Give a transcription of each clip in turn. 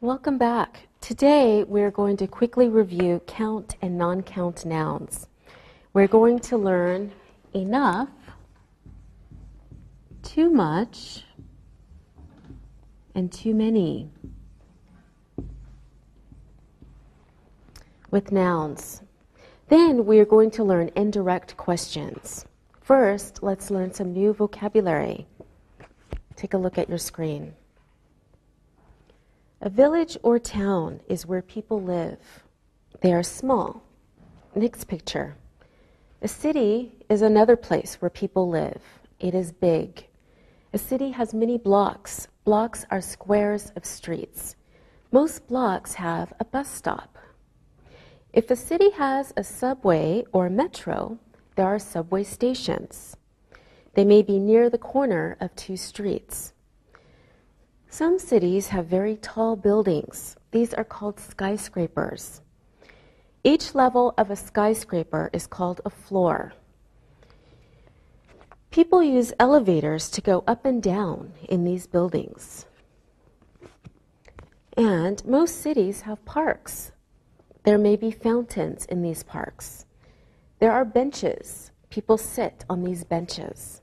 Welcome back. Today we're going to quickly review count and non-count nouns. We're going to learn enough, too much, and too many with nouns. Then we are going to learn indirect questions. First, let's learn some new vocabulary. Take a look at your screen. A village or town is where people live. They are small. Next picture. A city is another place where people live. It is big. A city has many blocks. Blocks are squares of streets. Most blocks have a bus stop. If a city has a subway or metro, there are subway stations. They may be near the corner of two streets. Some cities have very tall buildings. These are called skyscrapers. Each level of a skyscraper is called a floor. People use elevators to go up and down in these buildings. And most cities have parks. There may be fountains in these parks. There are benches. People sit on these benches.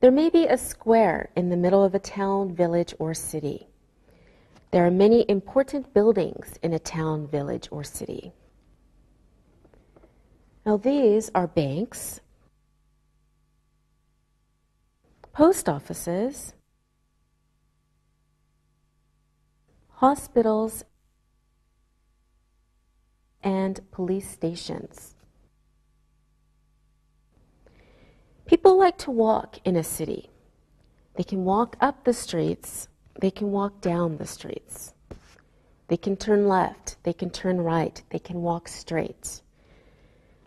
There may be a square in the middle of a town, village, or city. There are many important buildings in a town, village, or city. Now these are banks, post offices, hospitals, and police stations. People like to walk in a city. They can walk up the streets. They can walk down the streets. They can turn left. They can turn right. They can walk straight.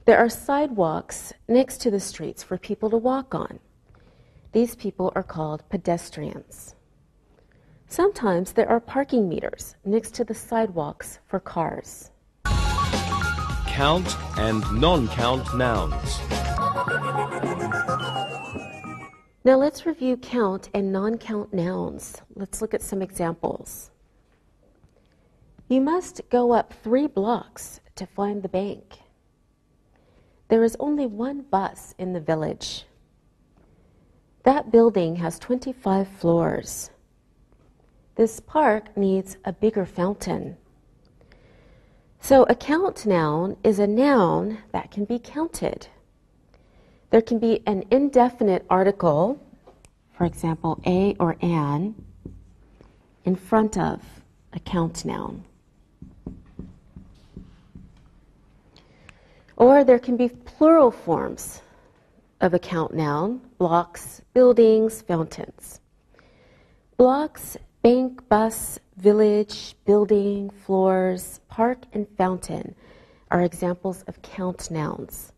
There are sidewalks next to the streets for people to walk on. These people are called pedestrians. Sometimes there are parking meters next to the sidewalks for cars. Count and non-count nouns. Now let's review count and non-count nouns. Let's look at some examples. You must go up 3 blocks to find the bank. There is only one bus in the village. That building has 25 floors. This park needs a bigger fountain. So a count noun is a noun that can be counted. There can be an indefinite article, for example, a or an, in front of a count noun. Or there can be plural forms of a count noun, blocks, buildings, fountains. Blocks, bank, bus, village, building, floors, park, and fountain are examples of count nouns.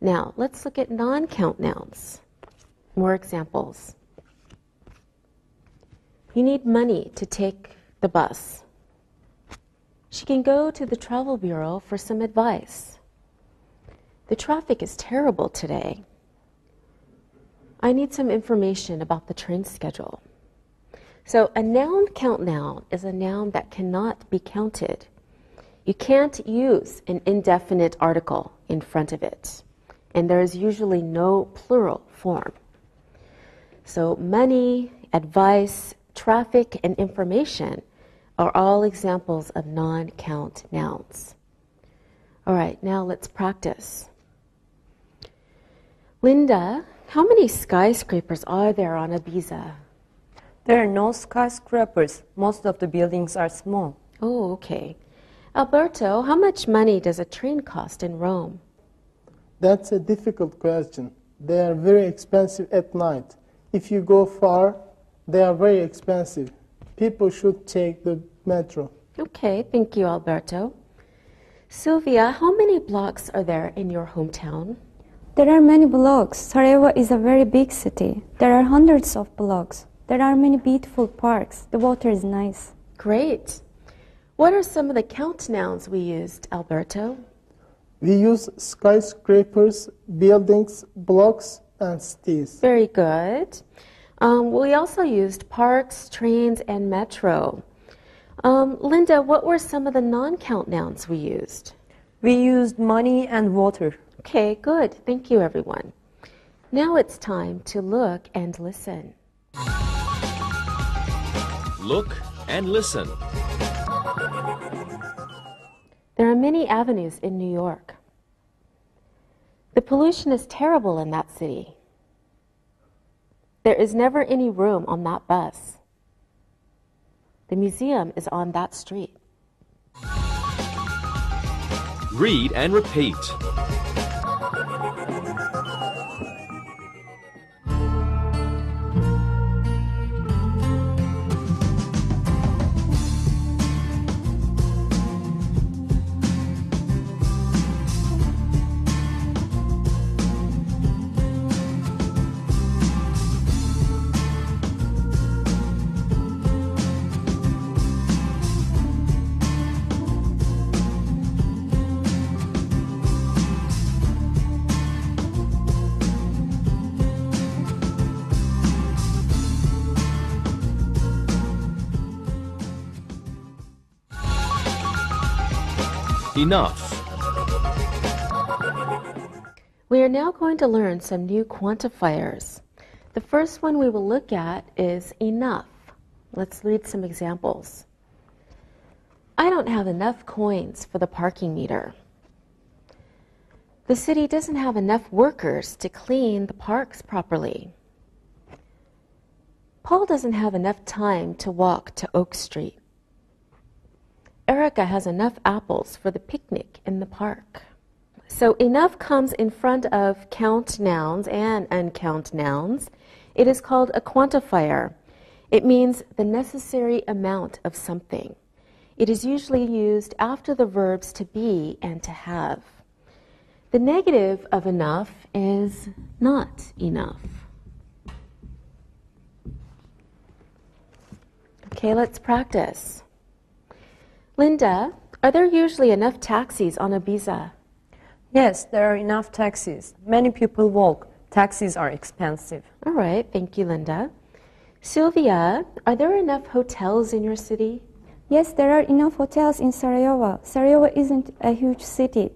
Now, let's look at non-count nouns. More examples. You need money to take the bus. She can go to the travel bureau for some advice. The traffic is terrible today. I need some information about the train schedule. So a noun count noun is a noun that cannot be counted. You can't use an indefinite article in front of it. And there is usually no plural form. So money, advice, traffic, and information are all examples of non-count nouns. All right, now let's practice. Linda, how many skyscrapers are there on Ibiza? There are no skyscrapers. Most of the buildings are small. Oh, okay. Alberto, how much money does a train cost in Rome? That's a difficult question. They are very expensive at night. If you go far, they are very expensive. People should take the metro. Okay, thank you, Alberto. Sylvia, how many blocks are there in your hometown? There are many blocks. Sarajevo is a very big city. There are hundreds of blocks. There are many beautiful parks. The water is nice. Great. What are some of the count nouns we used, Alberto? We use skyscrapers, buildings, blocks, and cities. Very good. We also used parks, trains, and metro. Linda, what were some of the non-count nouns we used? We used money and water. Okay, good. Thank you, everyone. Now it's time to look and listen. Look and listen. There are many avenues in New York. The pollution is terrible in that city. There is never any room on that bus. The museum is on that street. Read and repeat. Enough. We are now going to learn some new quantifiers. The first one we will look at is enough. Let's read some examples. I don't have enough coins for the parking meter. The city doesn't have enough workers to clean the parks properly. Paul doesn't have enough time to walk to Oak Street. Erica has enough apples for the picnic in the park. So enough comes in front of count nouns and uncount nouns. It is called a quantifier. It means the necessary amount of something. It is usually used after the verbs to be and to have. The negative of enough is not enough. Okay, let's practice. Linda, are there usually enough taxis on Ibiza? Yes, there are enough taxis. Many people walk. Taxis are expensive. All right, thank you, Linda. Sylvia, are there enough hotels in your city? Yes, there are enough hotels in Sarajevo. Sarajevo isn't a huge city.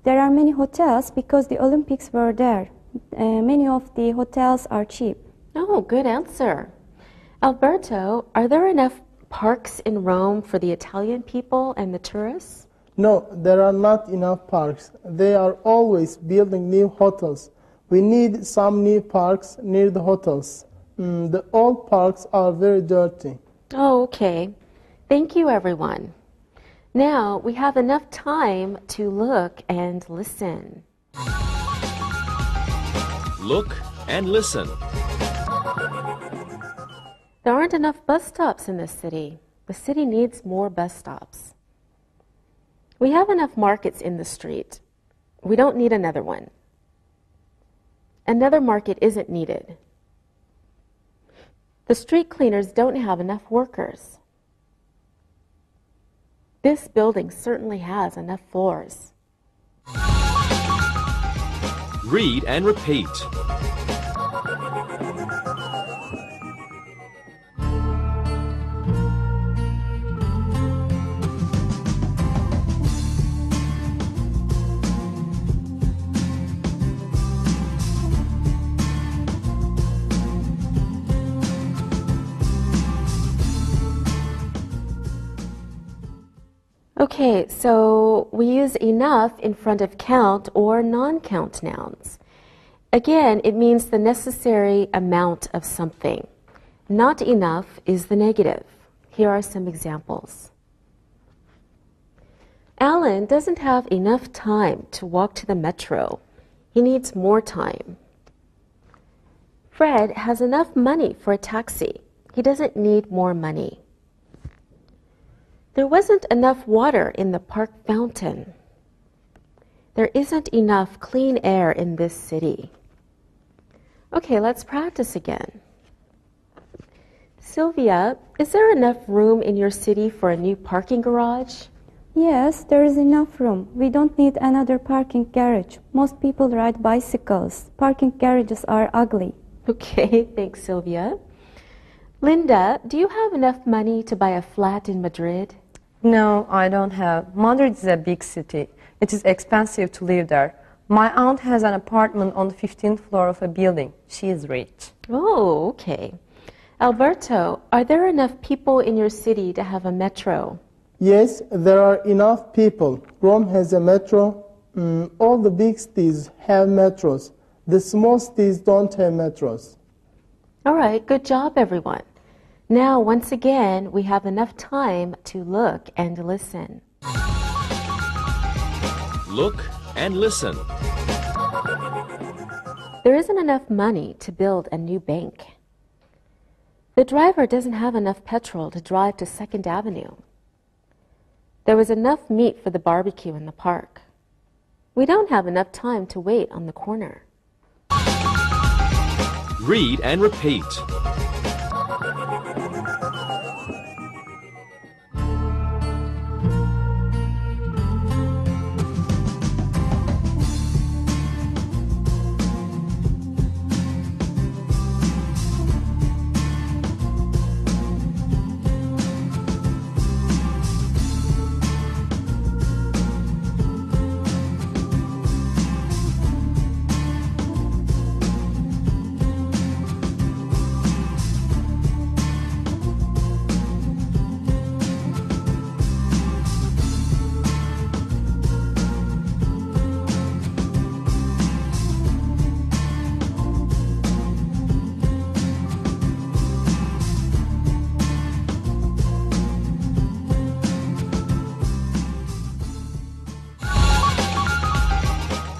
There are many hotels because the Olympics were there. Many of the hotels are cheap. Oh, good answer. Alberto, are there enough parks in Rome for the Italian people and the tourists? No, there are not enough parks. They are always building new hotels. We need some new parks near the hotels. The old parks are very dirty. Oh, okay. Thank you, everyone. Now we have enough time to look and listen. Look and listen. There aren't enough bus stops in this city. The city needs more bus stops. We have enough markets in the street. We don't need another one. Another market isn't needed. The street cleaners don't have enough workers. This building certainly has enough floors. Read and repeat. Okay, so we use enough in front of count or non-count nouns. Again, it means the necessary amount of something. Not enough is the negative. Here are some examples. Alan doesn't have enough time to walk to the metro. He needs more time. Fred has enough money for a taxi. He doesn't need more money. There wasn't enough water in the park fountain. There isn't enough clean air in this city. Okay, let's practice again. Sylvia, is there enough room in your city for a new parking garage? Yes, there is enough room. We don't need another parking garage. Most people ride bicycles. Parking garages are ugly. Okay, thanks, Sylvia. Linda, do you have enough money to buy a flat in Madrid? No, I don't have. Madrid is a big city. It is expensive to live there. My aunt has an apartment on the 15th floor of a building. She is rich. Oh, okay. Alberto, are there enough people in your city to have a metro? Yes, there are enough people. Rome has a metro. All the big cities have metros. The small cities don't have metros. All right, good job, everyone. Now, once again, we have enough time to look and listen. Look and listen. There isn't enough money to build a new bank. The driver doesn't have enough petrol to drive to 2nd Avenue. There was enough meat for the barbecue in the park. We don't have enough time to wait on the corner. Read and repeat.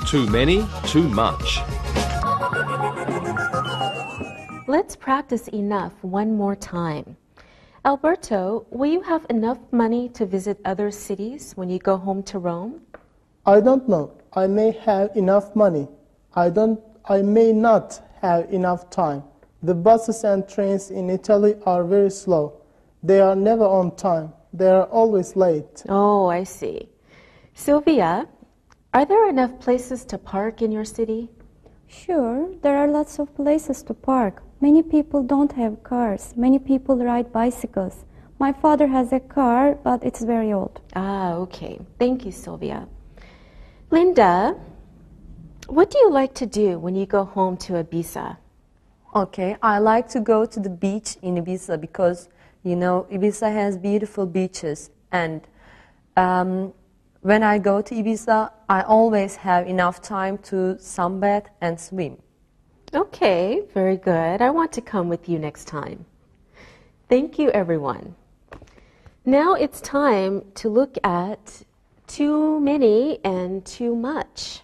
Too many, too much. Let's practice enough one more time. Alberto, will you have enough money to visit other cities when you go home to Rome? I don't know. I may have enough money. I may not have enough time. The buses and trains in Italy are very slow. They are never on time. They are always late. Oh, I see. Sylvia, are there enough places to park in your city? Sure, there are lots of places to park. Many people don't have cars. Many people ride bicycles. My father has a car, but it's very old. Ah, okay. Thank you, Sylvia. Linda, what do you like to do when you go home to Ibiza? Okay, I like to go to the beach in Ibiza because, you know, Ibiza has beautiful beaches. And when I go to Ibiza, I always have enough time to sunbathe and swim. Okay, very good. I want to come with you next time. Thank you, everyone. Now it's time to look at too many and too much.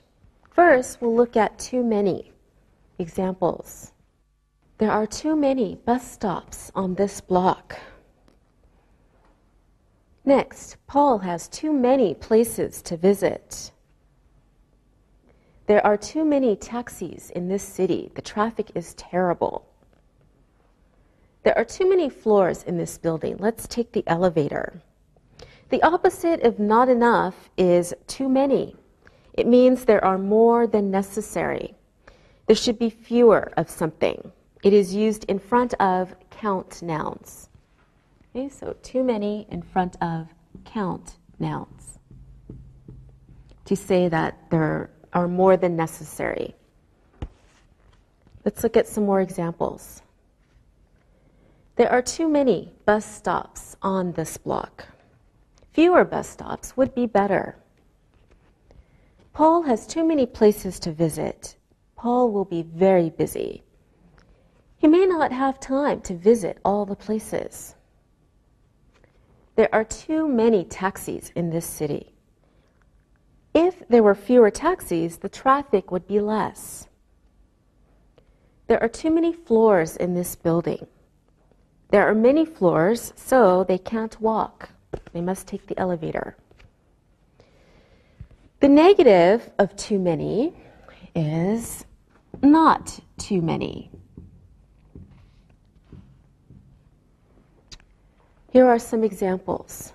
First, we'll look at too many examples. There are too many bus stops on this block. Next, Paul has too many places to visit. There are too many taxis in this city. The traffic is terrible. There are too many floors in this building. Let's take the elevator. The opposite of not enough is too many. It means there are more than necessary. There should be fewer of something. It is used in front of count nouns. Okay, so too many in front of count nouns to say that there are more than necessary. Let's look at some more examples. There are too many bus stops on this block. Fewer bus stops would be better. Paul has too many places to visit. Paul will be very busy. He may not have time to visit all the places. There are too many taxis in this city. If there were fewer taxis, the traffic would be less. There are too many floors in this building. There are many floors, so they can't walk. They must take the elevator. The negative of too many is not too many. Here are some examples.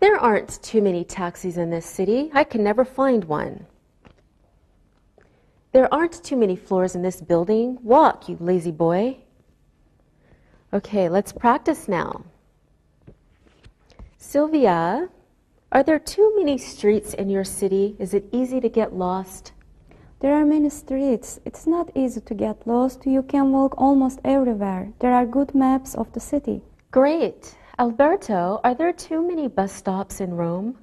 There aren't too many taxis in this city. I can never find one. There aren't too many floors in this building. Walk, you lazy boy. Okay, let's practice now. Sylvia, are there too many streets in your city? Is it easy to get lost? There are many streets. It's not easy to get lost. You can walk almost everywhere. There are good maps of the city. Great. Alberto, are there too many bus stops in Rome?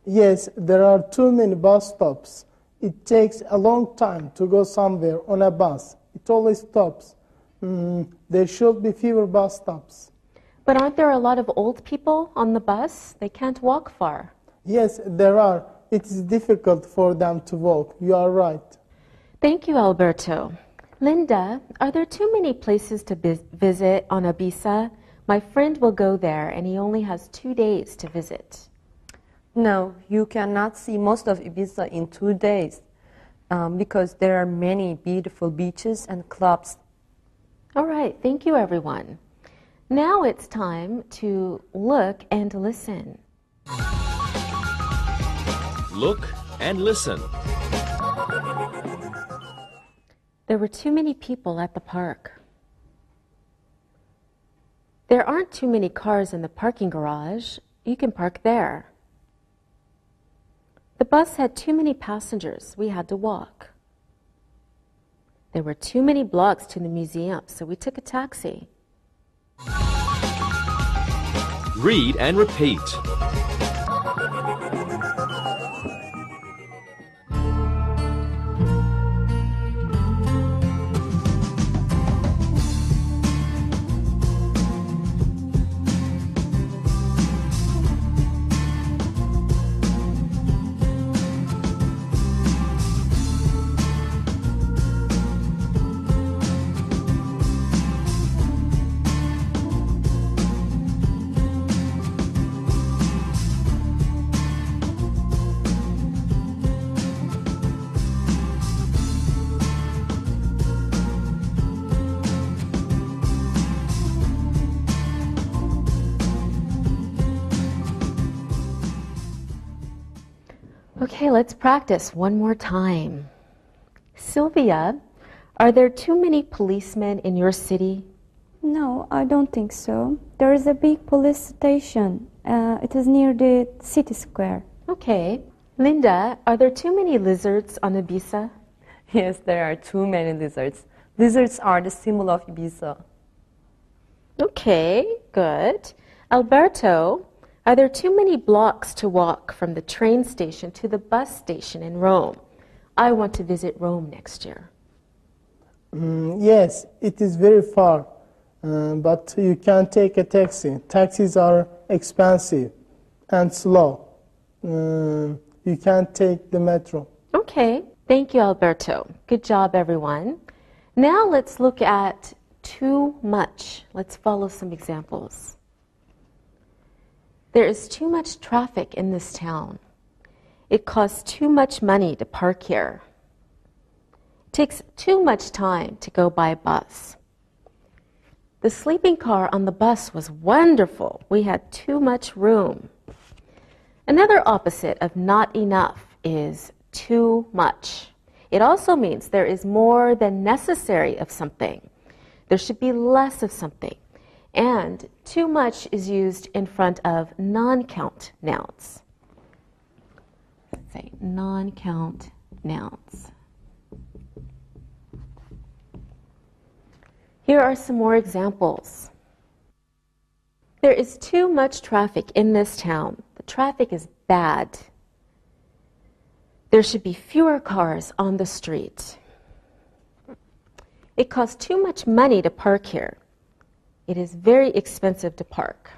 Yes, there are too many bus stops. It takes a long time to go somewhere on a bus. It always stops. There should be fewer bus stops. But aren't there a lot of old people on the bus? They can't walk far. Yes, there are. It is difficult for them to walk. You are right. Thank you, Alberto. Linda, are there too many places to visit on Ibiza? My friend will go there, and he only has 2 days to visit. No, you cannot see most of Ibiza in 2 days because there are many beautiful beaches and clubs. All right, thank you, everyone. Now it's time to look and listen. Look and listen. There were too many people at the park. There aren't too many cars in the parking garage. You can park there. The bus had too many passengers. We had to walk. There were too many blocks to the museum, so we took a taxi. Read and repeat. Okay, let's practice one more time. Sylvia, are there too many policemen in your city? No, I don't think so. There is a big police station. It is near the city square. Okay. Linda, are there too many lizards on Ibiza? Yes, there are too many lizards. Lizards are the symbol of Ibiza. Okay, good. Alberto, are there too many blocks to walk from the train station to the bus station in Rome? I want to visit Rome next year. Yes, it is very far, but you can take a taxi. Taxis are expensive and slow. You can't take the metro. Okay, thank you, Alberto. Good job, everyone. Now let's look at too much. Let's follow some examples. There is too much traffic in this town. It costs too much money to park here. It takes too much time to go by bus. The sleeping car on the bus was wonderful. We had too much room. Another opposite of not enough is too much. It also means there is more than necessary of something. There should be less of something. And too much is used in front of non-count nouns. Let's say non-count nouns. Here are some more examples. There is too much traffic in this town. The traffic is bad. There should be fewer cars on the street. It costs too much money to park here. It is very expensive to park.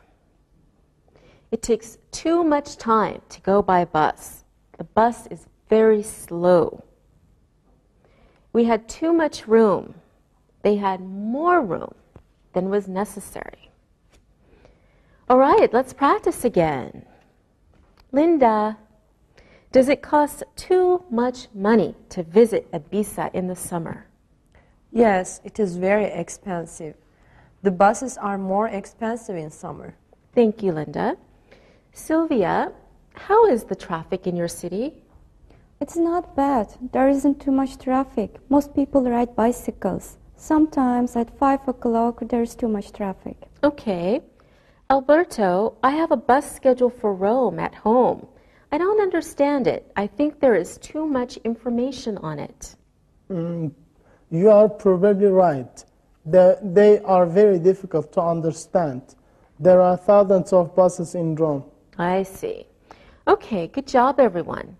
It takes too much time to go by bus. The bus is very slow. We had too much room. They had more room than was necessary. All right, let's practice again. Linda, does it cost too much money to visit Ibiza in the summer? Yes, it is very expensive. The buses are more expensive in summer. Thank you, Linda. Sylvia, how is the traffic in your city? It's not bad. There isn't too much traffic. Most people ride bicycles. Sometimes at 5 o'clock there's too much traffic. Okay. Alberto, I have a bus schedule for Rome at home. I don't understand it. I think there is too much information on it. You are probably right. They are very difficult to understand. There are thousands of buses in Rome. I see. Okay, good job, everyone.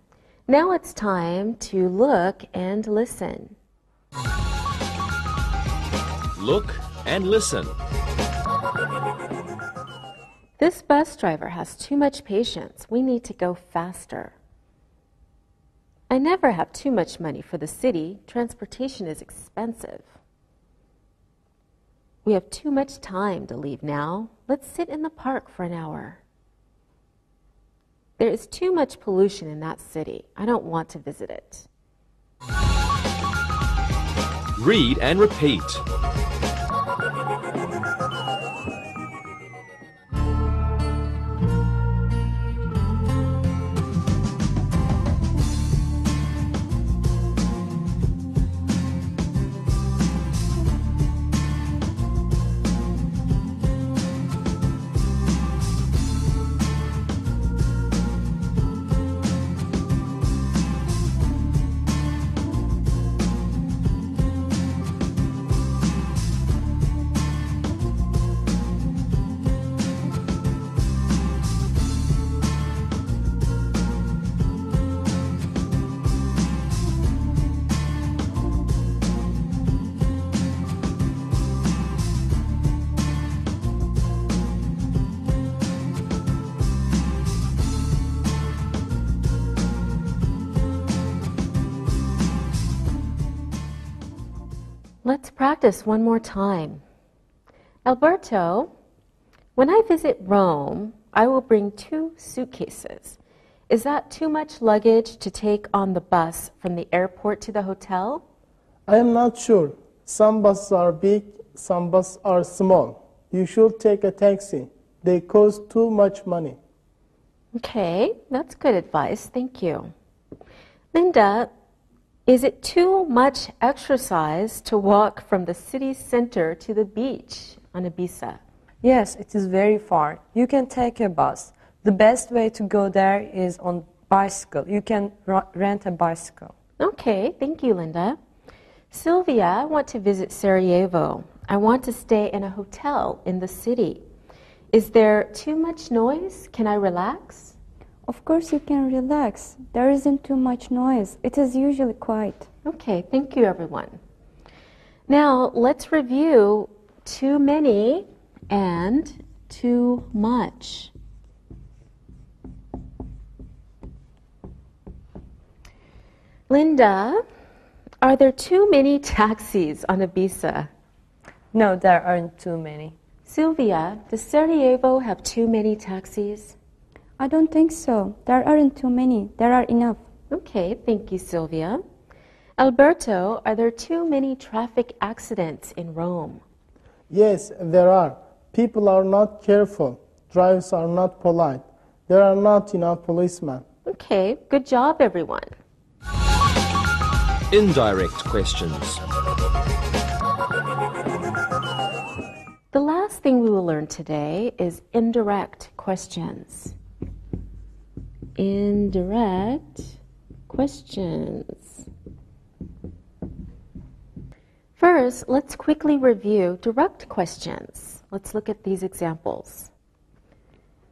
Now it's time to look and listen. Look and listen. This bus driver has too much patience. We need to go faster. I never have too much money for the city. Transportation is expensive. We have too much time to leave now. Let's sit in the park for an hour. There is too much pollution in that city. I don't want to visit it. Read and repeat. Let's practice one more time. Alberto, when I visit Rome, I will bring 2 suitcases. Is that too much luggage to take on the bus from the airport to the hotel? I am not sure. Some buses are big, some buses are small. You should take a taxi. They cost too much money. Okay, that's good advice. Thank you. Linda, is it too much exercise to walk from the city center to the beach on Ibiza? Yes, it is very far. You can take a bus. The best way to go there is on bicycle. You can rent a bicycle. Okay, thank you, Linda. Sylvia, I want to visit Sarajevo. I want to stay in a hotel in the city. Is there too much noise? Can I relax? Of course you can relax. There isn't too much noise. It is usually quiet. Okay, thank you, everyone. Now, let's review too many and too much. Linda, are there too many taxis on Ibiza? No, there aren't too many. Sylvia, does Sarajevo have too many taxis? I don't think so. There aren't too many. There are enough. Okay, thank you, Sylvia. Alberto, are there too many traffic accidents in Rome? Yes, there are. People are not careful. Drivers are not polite. There are not enough policemen. Okay, good job, everyone. Indirect questions. The last thing we will learn today is indirect questions. Indirect questions. First, let's quickly review direct questions. Let's look at these examples.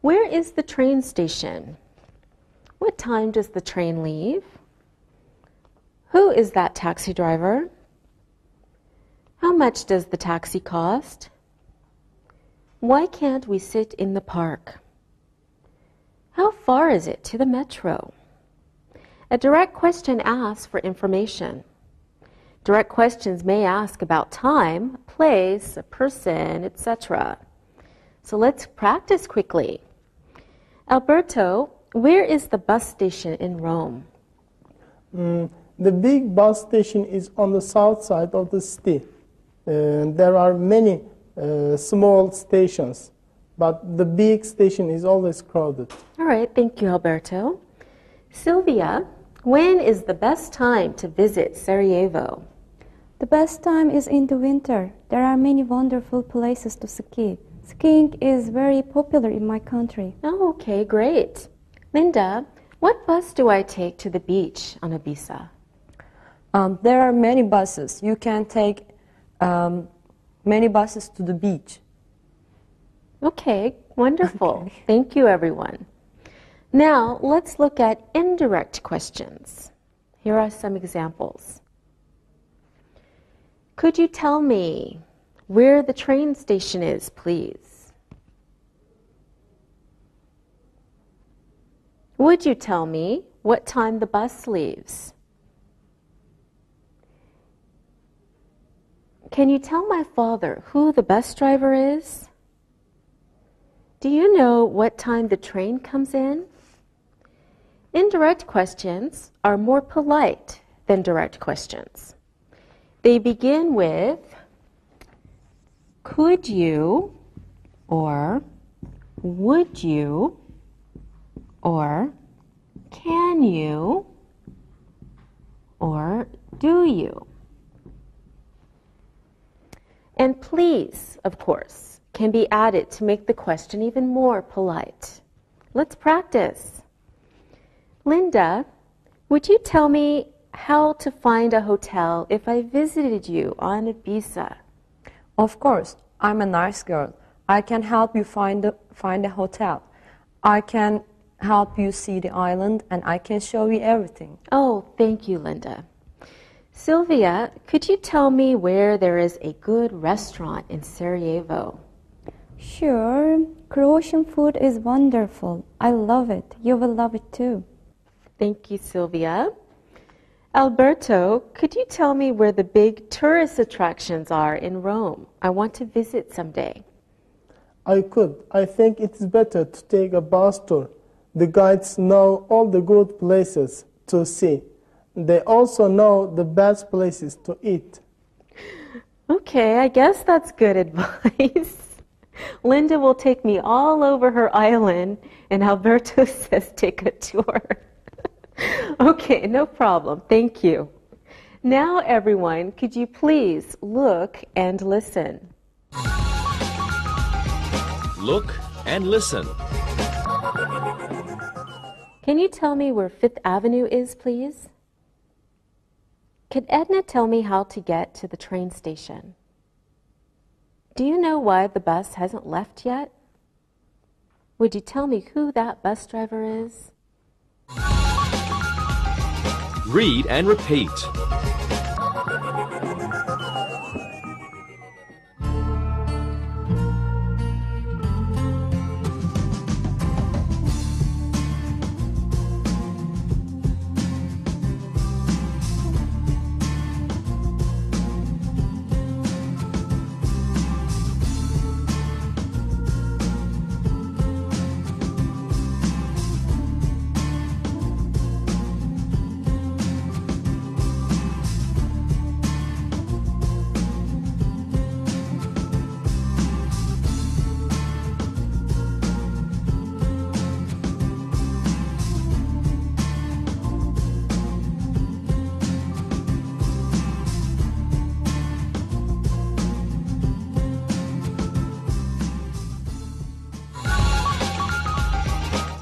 Where is the train station? What time does the train leave? Who is that taxi driver? How much does the taxi cost? Why can't we sit in the park? How far is it to the metro? A direct question asks for information. Direct questions may ask about time, place, a person, etc. So let's practice quickly. Alberto, where is the bus station in Rome? The big bus station is on the south side of the city. There are many small stations, but the big station is always crowded. All right, thank you, Alberto. Sylvia, when is the best time to visit Sarajevo? The best time is in the winter. There are many wonderful places to ski. Skiing is very popular in my country. Oh, okay, great. Linda, what bus do I take to the beach on Ibiza? There are many buses. You can take many buses to the beach. Okay, wonderful. Thank you, everyone. Now, let's look at indirect questions. Here are some examples. Could you tell me where the train station is, please? Would you tell me what time the bus leaves? Can you tell my father who the bus driver is? Do you know what time the train comes in? Indirect questions are more polite than direct questions. They begin with could you, or would you, or can you, or do you. And please, of course, can be added to make the question even more polite. Let's practice. Linda, would you tell me how to find a hotel if I visited you on Ibiza? Of course, I'm a nice girl. I can help you find a hotel. I can help you see the island, and I can show you everything. Oh, thank you, Linda. Sylvia, could you tell me where there is a good restaurant in Sarajevo? Sure, Croatian food is wonderful. I love it. You will love it too. Thank you, Sylvia. Alberto, could you tell me where the big tourist attractions are in Rome? I want to visit someday. I could. I think it's better to take a bus tour. The guides know all the good places to see. They also know the best places to eat. Okay, I guess that's good advice. Linda will take me all over her island, and Alberto says take a tour. Okay, no problem. Thank you. Now, everyone, could you please look and listen? Look and listen. Can you tell me where Fifth Avenue is, please? Could Edna tell me how to get to the train station? Do you know why the bus hasn't left yet? Would you tell me who that bus driver is? Read and repeat.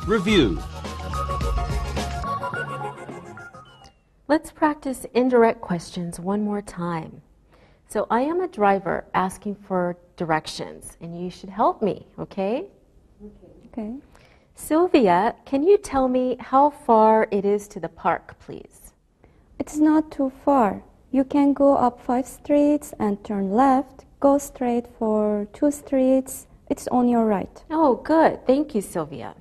Review. Let's practice indirect questions one more time. So I am a driver asking for directions, and you should help me, okay? Okay. Sylvia, can you tell me how far it is to the park, please? It's not too far. You can go up 5 streets and turn left, go straight for 2 streets. It's on your right. Oh, good. Thank you, Sylvia.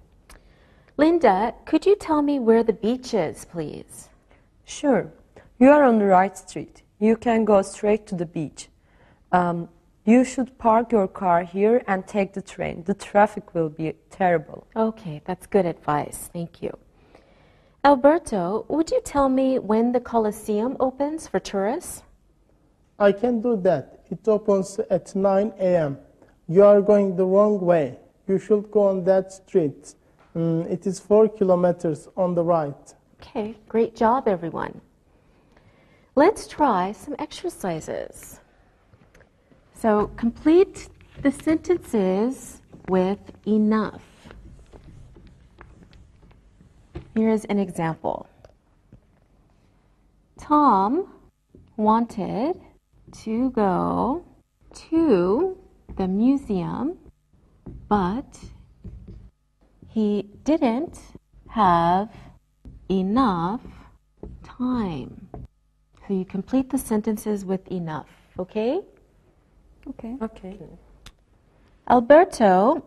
Linda, could you tell me where the beach is, please? Sure. You are on the right street. You can go straight to the beach. You should park your car here and take the train. The traffic will be terrible. Okay, that's good advice. Thank you. Alberto, would you tell me when the Colosseum opens for tourists? I can do that. It opens at 9 a.m. You are going the wrong way. You should go on that street. It is 4 kilometers on the right. Okay, great job, everyone. Let's try some exercises. So complete the sentences with enough. Here's an example. Tom wanted to go to the museum, but he didn't have enough time. So you complete the sentences with enough, okay? Okay. Okay. Alberto,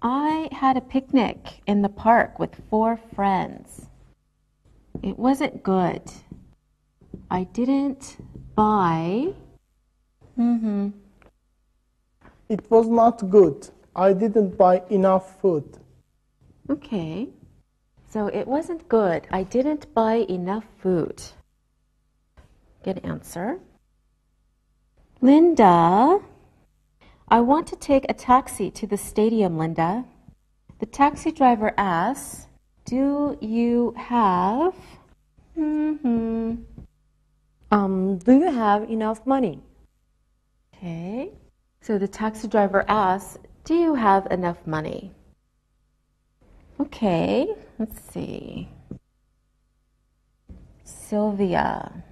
I had a picnic in the park with 4 friends. It wasn't good. I didn't buy. It was not good. I didn't buy enough food. Okay. So it wasn't good. I didn't buy enough food. Good answer. Linda, I want to take a taxi to the stadium, Linda. The taxi driver asks, do you have... Do you have enough money? Okay. So the taxi driver asks, do you have enough money? Okay, let's see. Sylvia,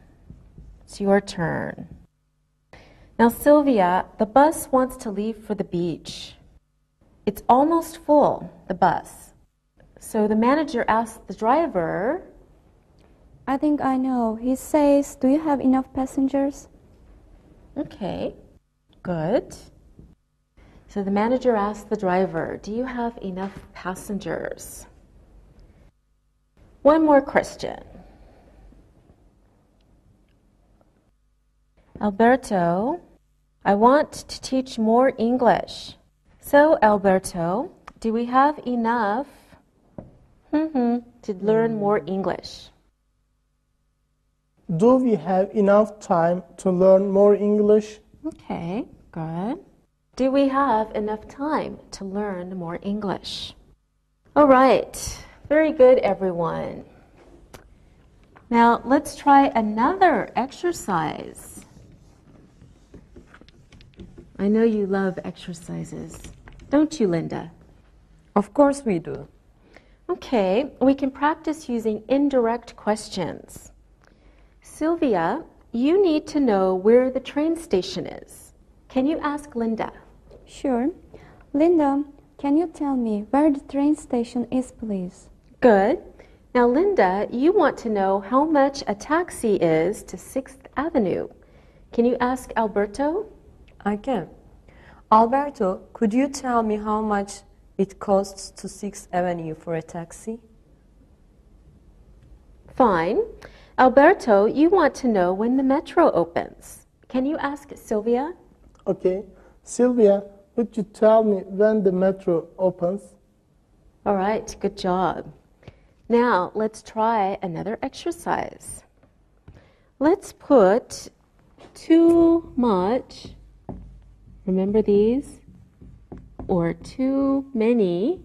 it's your turn. Now, Sylvia, the bus wants to leave for the beach. It's almost full, the bus. So the manager asks the driver, I think I know. He says, do you have enough passengers? okay, good. So the manager asks the driver, do you have enough passengers? One more question. Alberto, I want to teach more English. So, Alberto, do we have enough to learn more English? Do we have enough time to learn more English? Okay, good. Do we have enough time to learn more English? All right, very good, everyone. Now, let's try another exercise. I know you love exercises, don't you, Linda? Of course we do. Okay, we can practice using indirect questions. Sylvia, you need to know where the train station is. Can you ask Linda? Sure. Linda, can you tell me where the train station is, please? Good. Now, Linda, you want to know how much a taxi is to 6th Avenue. Can you ask Alberto? I can. Alberto, could you tell me how much it costs to 6th Avenue for a taxi? Fine. Alberto, you want to know when the metro opens. Can you ask Sylvia? Okay. Sylvia, would you tell me when the metro opens? All right, good job. Now, let's try another exercise. Let's put too much, remember these, or too many,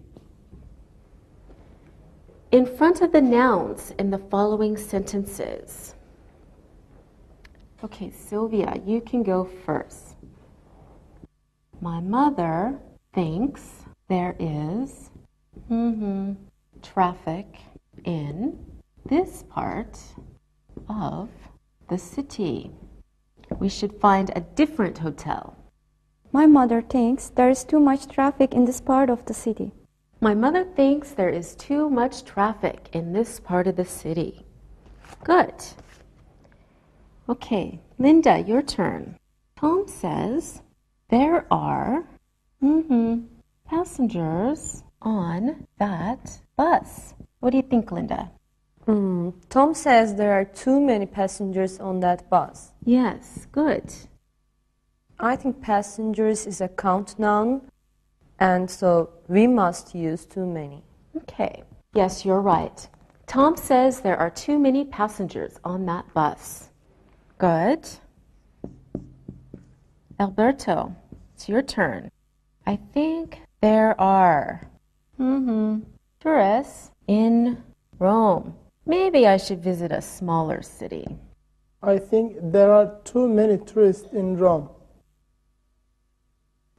in front of the nouns in the following sentences. Okay, Sylvia, you can go first. My mother thinks there is traffic in this part of the city. We should find a different hotel. My mother thinks there is too much traffic in this part of the city. My mother thinks there is too much traffic in this part of the city. Good. Okay, Linda, your turn. Tom says there are passengers on that bus. What do you think, Linda? Tom says there are too many passengers on that bus. Yes, good. I think passengers is a count noun, and so we must use too many. Okay. Yes, you're right. Tom says there are too many passengers on that bus. Good. Alberto, it's your turn. I think there are tourists in Rome. Maybe I should visit a smaller city. I think there are too many tourists in Rome.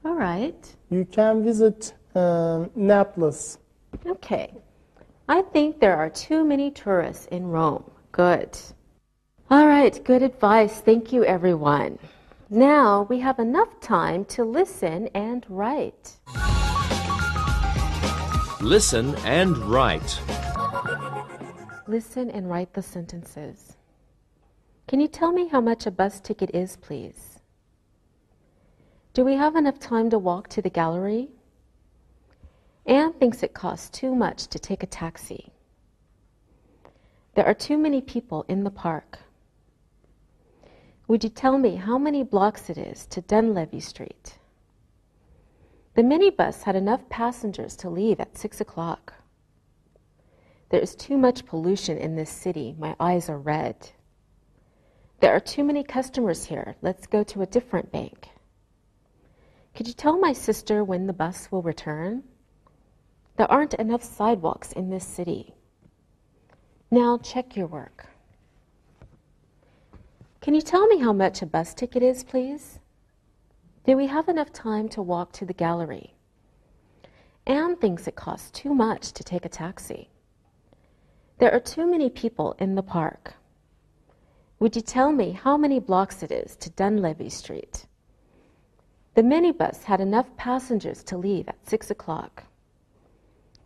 All right. You can visit Naples. Okay. I think there are too many tourists in Rome. Good. All right, good advice. Thank you, everyone. Now we have enough time to listen and write. Listen and write. Listen and write the sentences. Can you tell me how much a bus ticket is, please? Do we have enough time to walk to the gallery? Anne thinks it costs too much to take a taxi. There are too many people in the park. Would you tell me how many blocks it is to Dunleavy Street? The minibus had enough passengers to leave at 6 o'clock. There is too much pollution in this city. My eyes are red. There are too many customers here. Let's go to a different bank. Could you tell my sister when the bus will return? There aren't enough sidewalks in this city. Now check your work. Can you tell me how much a bus ticket is, please? Do we have enough time to walk to the gallery? Anne thinks it costs too much to take a taxi. There are too many people in the park. Would you tell me how many blocks it is to Dunleavy Street? The minibus had enough passengers to leave at 6 o'clock.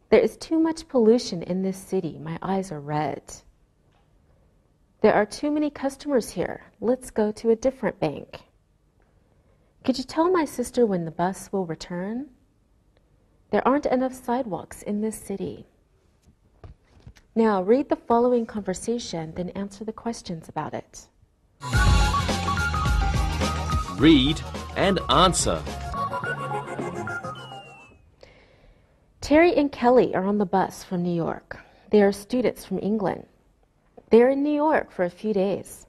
There is too much pollution in this city. My eyes are red. There are too many customers here. Let's go to a different bank. Could you tell my sister when the bus will return? There aren't enough sidewalks in this city. Now read the following conversation, then answer the questions about it. Read and answer. Terry and Kelly are on the bus from New York. They are students from England. They are in New York for a few days.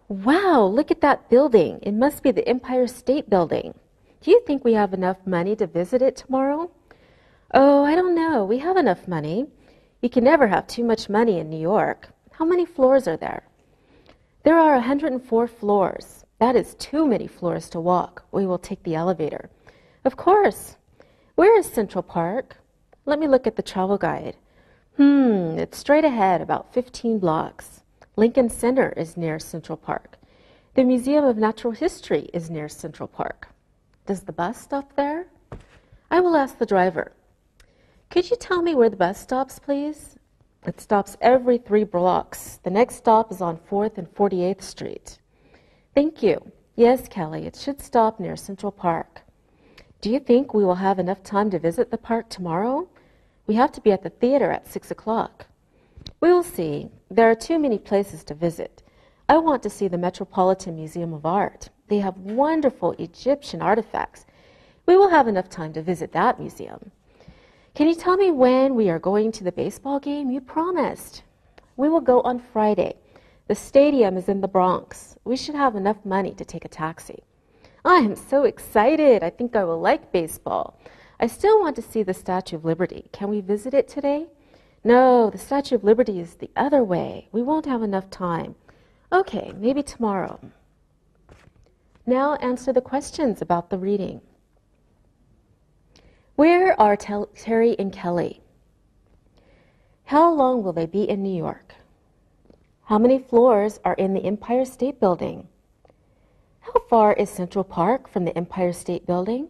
Wow, look at that building. It must be the Empire State Building. Do you think we have enough money to visit it tomorrow? Oh, I don't know. We have enough money. You can never have too much money in New York. How many floors are there? There are 104 floors. That is too many floors to walk. We will take the elevator. Of course. Where is Central Park? Let me look at the travel guide. It's straight ahead, about 15 blocks. Lincoln Center is near Central Park. The Museum of Natural History is near Central Park. Does the bus stop there? I will ask the driver. Could you tell me where the bus stops, please? It stops every 3 blocks. The next stop is on 4th and 48th Street. Thank you. Yes, Kelly, it should stop near Central Park. Do you think we will have enough time to visit the park tomorrow? We have to be at the theater at 6 o'clock. We will see. There are too many places to visit. I want to see the Metropolitan Museum of Art. They have wonderful Egyptian artifacts. We will have enough time to visit that museum. Can you tell me when we are going to the baseball game? You promised. We will go on Friday. The stadium is in the Bronx. We should have enough money to take a taxi. I am so excited. I think I will like baseball. I still want to see the Statue of Liberty. Can we visit it today? No, the Statue of Liberty is the other way. We won't have enough time. Okay, maybe tomorrow. Now answer the questions about the reading. Where are Terry and Kelly? How long will they be in New York? How many floors are in the Empire State Building? How far is Central Park from the Empire State Building?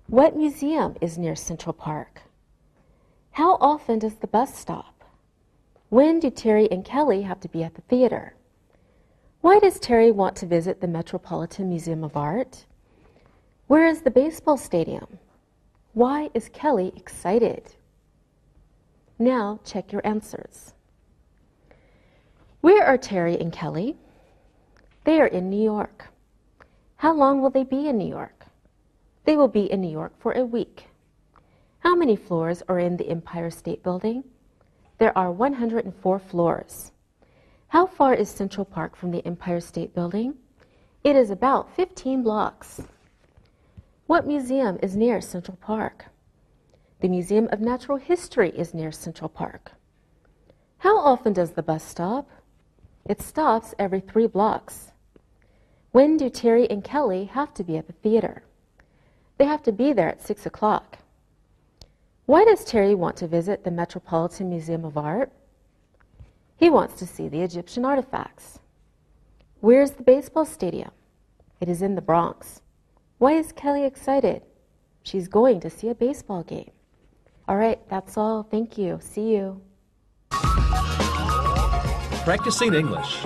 What museum is near Central Park? How often does the bus stop? When do Terry and Kelly have to be at the theater? Why does Terry want to visit the Metropolitan Museum of Art? Where is the baseball stadium? Why is Kelly excited? Now check your answers. Where are Terry and Kelly? They are in New York. How long will they be in New York? They will be in New York for a week. How many floors are in the Empire State Building? There are 104 floors. How far is Central Park from the Empire State Building? It is about 15 blocks. What museum is near Central Park? The Museum of Natural History is near Central Park. How often does the bus stop? It stops every 3 blocks. When do Terry and Kelly have to be at the theater? They have to be there at 6 o'clock. Why does Terry want to visit the Metropolitan Museum of Art? He wants to see the Egyptian artifacts. Where is the baseball stadium? It is in the Bronx. Why is Kelly excited? She's going to see a baseball game. All right, that's all. Thank you. See you. Practicing English.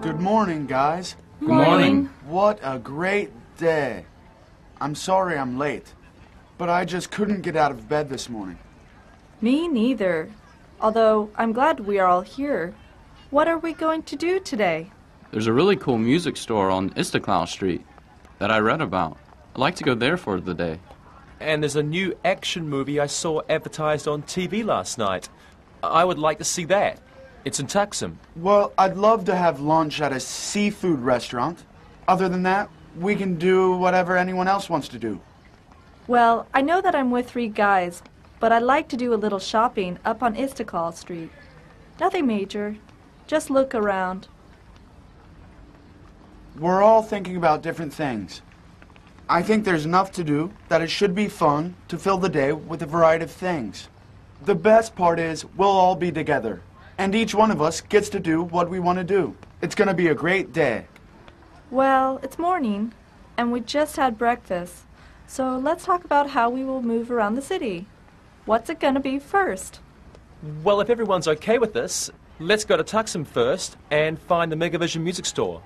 Good morning, guys. Good morning. What a great day. I'm sorry I'm late, but I just couldn't get out of bed this morning. Me neither. Although I'm glad we are all here. What are we going to do today? There's a really cool music store on Istiklal Street that I read about. I'd like to go there for the day. And there's a new action movie I saw advertised on TV last night. I would like to see that. It's in Taksim. Well, I'd love to have lunch at a seafood restaurant. Other than that, we can do whatever anyone else wants to do. Well, I know that I'm with 3 guys, but I'd like to do a little shopping up on Istiklal Street. Nothing major. Just look around. We're all thinking about different things. I think there's enough to do that it should be fun to fill the day with a variety of things. The best part is we'll all be together, and each one of us gets to do what we want to do. It's going to be a great day. Well, it's morning, and we just had breakfast. So let's talk about how we will move around the city. What's it going to be first? Well, if everyone's okay with this, let's go to Taksim first and find the Megavision music store.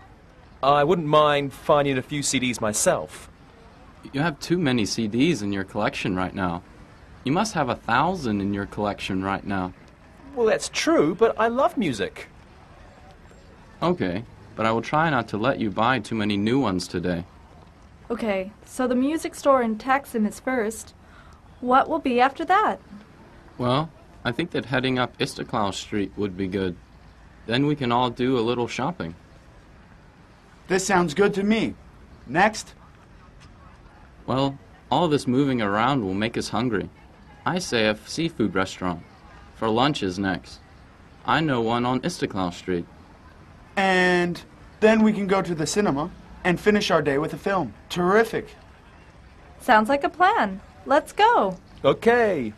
I wouldn't mind finding a few CDs myself. You have too many CDs in your collection right now. You must have 1,000 in your collection right now. Well, that's true, but I love music. Okay, but I will try not to let you buy too many new ones today. Okay, so the music store in Taksim is first. What will be after that? Well, I think that heading up Istiklal Street would be good. Then we can all do a little shopping. This sounds good to me. Next? Well, all this moving around will make us hungry. I say a seafood restaurant. For lunch is next. I know one on Istiklal Street. And then we can go to the cinema and finish our day with a film. Terrific. Sounds like a plan. Let's go. Okay.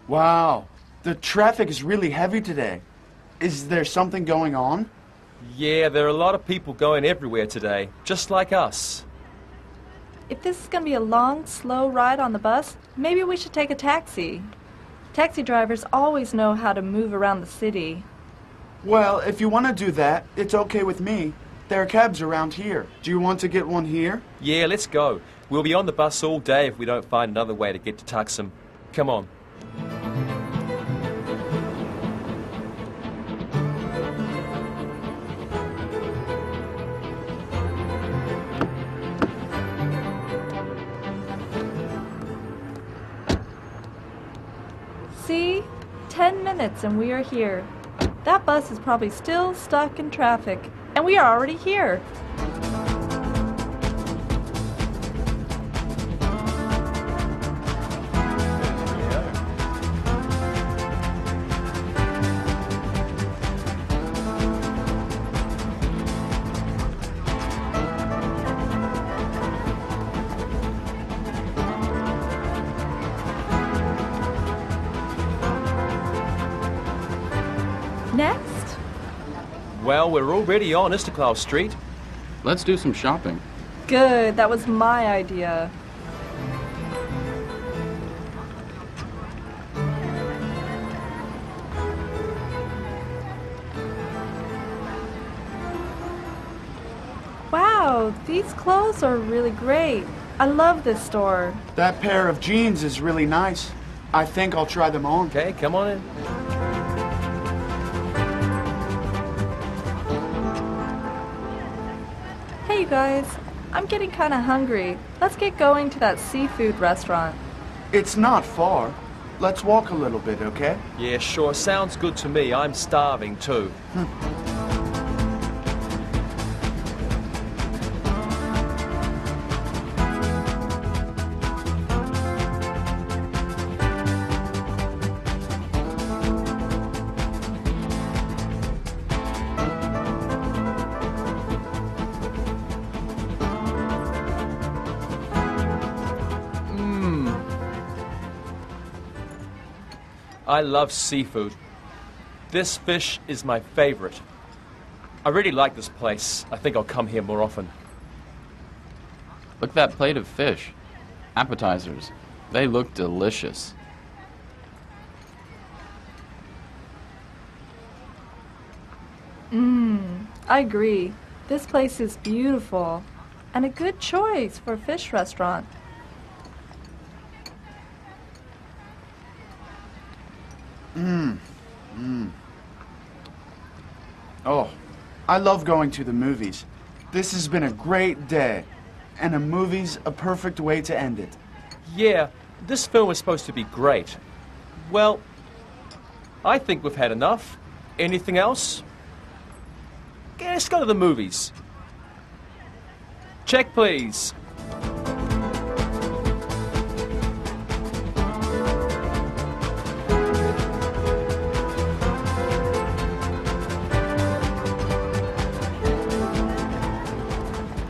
Wow, the traffic is really heavy today. Is there something going on? Yeah, there are a lot of people going everywhere today, just like us. If this is going to be a long, slow ride on the bus, maybe we should take a taxi. Taxi drivers always know how to move around the city. Well, if you want to do that, it's okay with me. There are cabs around here. Do you want to get one here? Yeah, let's go. We'll be on the bus all day if we don't find another way to get to Taksim. Come on. See? 10 minutes and we are here. That bus is probably still stuck in traffic, and we are already here. Next? Well, we're already on Istiklal Street. Let's do some shopping. Good, that was my idea. Wow, these clothes are really great. I love this store. That pair of jeans is really nice. I think I'll try them on. Okay, come on in. Hey you guys, I'm getting kind of hungry. Let's get going to that seafood restaurant. It's not far. Let's walk a little bit, okay? Yeah, sure. Sounds good to me. I'm starving too. I love seafood. This fish is my favorite. I really like this place. I think I'll come here more often. Look at that plate of fish. Appetizers. They look delicious. I agree. This place is beautiful and a good choice for a fish restaurant. Oh, I love going to the movies. This has been a great day, and a movie's a perfect way to end it. Yeah, this film is supposed to be great. Well, I think we've had enough. Anything else? Yeah, let's go to the movies. Check, please.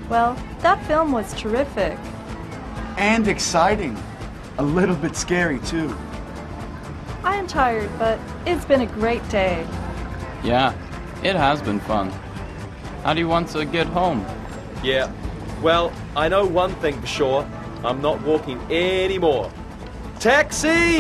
Well, that film was terrific. And exciting. A little bit scary, too. I am tired, but it's been a great day. Yeah, it has been fun. How do you want to get home? Yeah. Well, I know one thing for sure. I'm not walking anymore. Taxi!